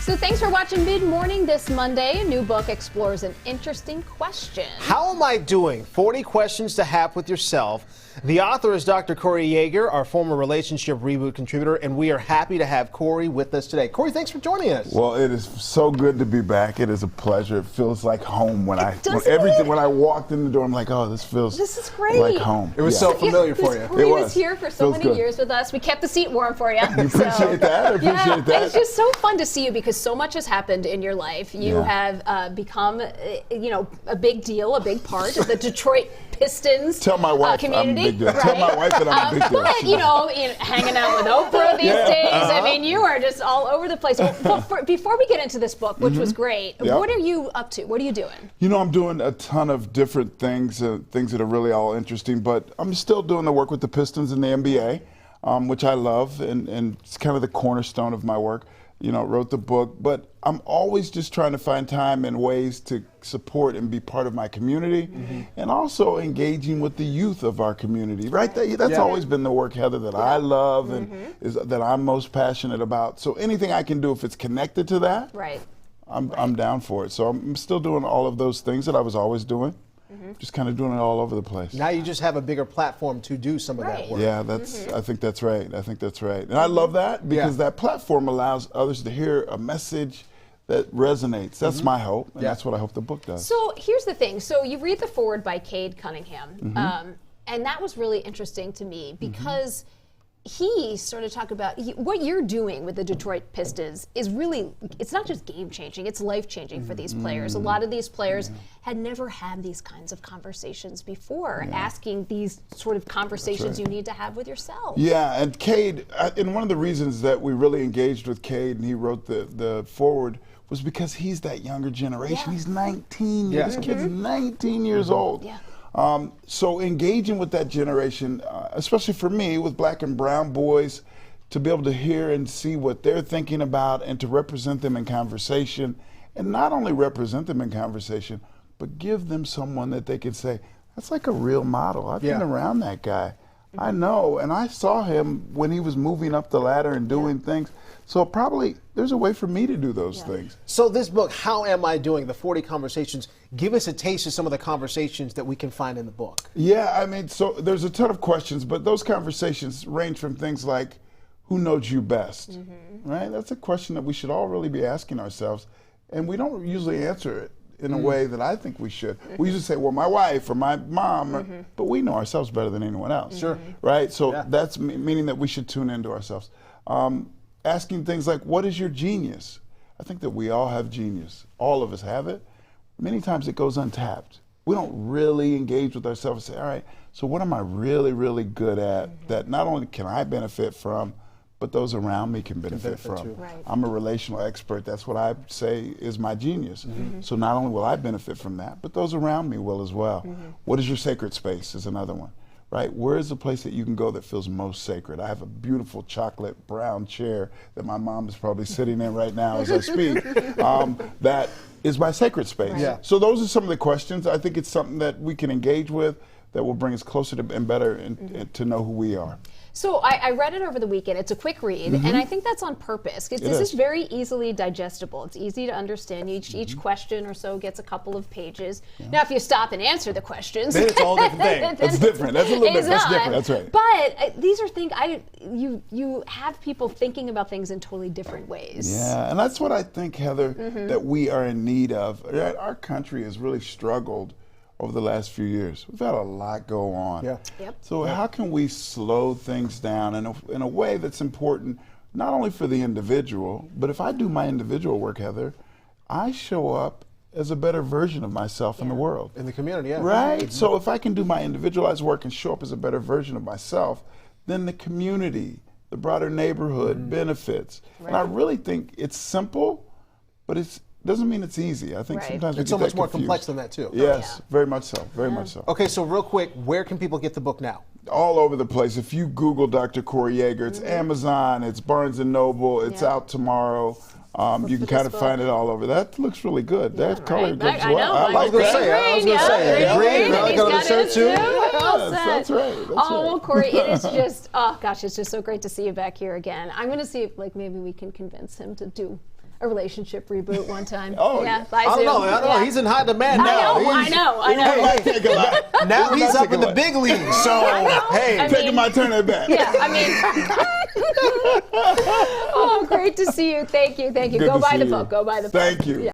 So thanks for watching Mid Morning this Monday. A new book explores an interesting question. How am I doing? 40 questions to have with yourself. The author is Dr. Corey Yeager, our former Relationship Reboot contributor, and we are happy to have Corey with us today. Corey, thanks for joining us. Well, it is so good to be back. It is a pleasure. It feels like home when I walked in the door. I'm like, oh, this is great. Like home. It was so familiar for you. Corey was here for so many years with us. We kept the seat warm for you. You appreciate that. I appreciate that. It's just so fun to see you because so much has happened in your life. You have become, a big deal, a big part of the Detroit Pistons Tell my wife community. I'm a big deal. Right? Tell my wife that I'm a big deal. But, hanging out with Oprah these days. I mean, you are just all over the place. Before we get into this book, which was great, what are you up to? What are you doing? I'm doing a ton of different things, things that are really all interesting, but I'm still doing the work with the Pistons in the NBA, which I love, and it's kind of the cornerstone of my work. Wrote the book, but I'm always just trying to find time and ways to support and be part of my community, and also engaging with the youth of our community. Right? That's always been the work, Heather, that I love and that I'm most passionate about. So anything I can do, if it's connected to that, I'm down for it. So I'm still doing all of those things that I was always doing. Just kind of doing it all over the place. Now you just have a bigger platform to do some of that work. Yeah, I think that's right. And I love that because that platform allows others to hear a message that resonates. That's my hope, and that's what I hope the book does. So here's the thing. So you read the foreword by Cade Cunningham, and that was really interesting to me because he sort of talked about what you're doing with the Detroit Pistons is really, it's not just game changing, it's life changing for these players. A lot of these players had never had these kinds of conversations before, asking these sort of conversations you need to have with yourself. Yeah, and Cade, and one of the reasons that we really engaged with Cade and he wrote the foreword was because he's that younger generation. He's 19, this kid's 19 years old. So engaging with that generation, especially for me, with black and brown boys, to be able to hear and see what they're thinking about and to represent them in conversation, and not only represent them in conversation, but give them someone that they could say, that's like a real model. I've been around that guy. I know, and I saw him when he was moving up the ladder and doing things. So probably there's a way for me to do those things. So this book, How Am I Doing? The 40 Conversations, give us a taste of some of the conversations that we can find in the book. Yeah, I mean, so there's a ton of questions, but those conversations range from things like, who knows you best, right? That's a question that we should all really be asking ourselves, and we don't usually answer it in a way that I think we should. We usually say, well, my wife or my mom, but we know ourselves better than anyone else. Right? So that's meaning that we should tune into ourselves. Asking things like, what is your genius? I think that we all have genius. All of us have it. Many times it goes untapped. We don't really engage with ourselves and say, all right, so what am I really, really good at that not only can I benefit from, but those around me can benefit from. I'm a relational expert. That's what I say is my genius. So not only will I benefit from that, but those around me will as well. What is your sacred space is another one. Right? Where is the place that you can go that feels most sacred? I have a beautiful chocolate brown chair that my mom is probably sitting in right now as I speak. That is my sacred space. So those are some of the questions. I think it's something that we can engage with that will bring us closer to and better and to know who we are. So I read it over the weekend. It's a quick read, and I think that's on purpose. This is very easily digestible. It's easy to understand. Each question or so gets a couple of pages. Now, if you stop and answer the questions, then it's all different thing. That's different. That's a little different. That's different. That's right. But these are things you have people thinking about things in totally different ways. Yeah, and that's what I think, Heather, that we are in need of. Our country has really struggled over the last few years. We've had a lot go on. So how can we slow things down in a way that's important, not only for the individual, but if I do my individual work, Heather, I show up as a better version of myself in the world. In the community, Right? So if I can do my individualized work and show up as a better version of myself, then the community, the broader neighborhood benefits. And I really think it's simple, but it doesn't mean it's easy. I think sometimes it's so much more complex than that too. Yes, very much so, very much so. Okay, so real quick, where can people get the book now? All over the place. If you Google Dr. Corey Yeager, it's Amazon, it's Barnes & Noble, it's out tomorrow. You can kind of find it all over. That looks really good. That color looks well. I like that. I was going to say, green, I like the shirt too. That's right. Well, Corey, it is just, it's just so great to see you back here again. I'm going to see if maybe we can convince him to do a relationship reboot one time. Oh, yeah. yeah. By I don't Zoom. know. I don't know. Yeah. He's in high demand now. I know. It might take a lot. Now It he's might up take in a the lot. big leagues. So, hey. I Taking mean- my turn at bat. Yeah, I mean, oh, great to see you. Thank you. Good Go to buy see the you. book. Go buy the book. Thank you. Yeah.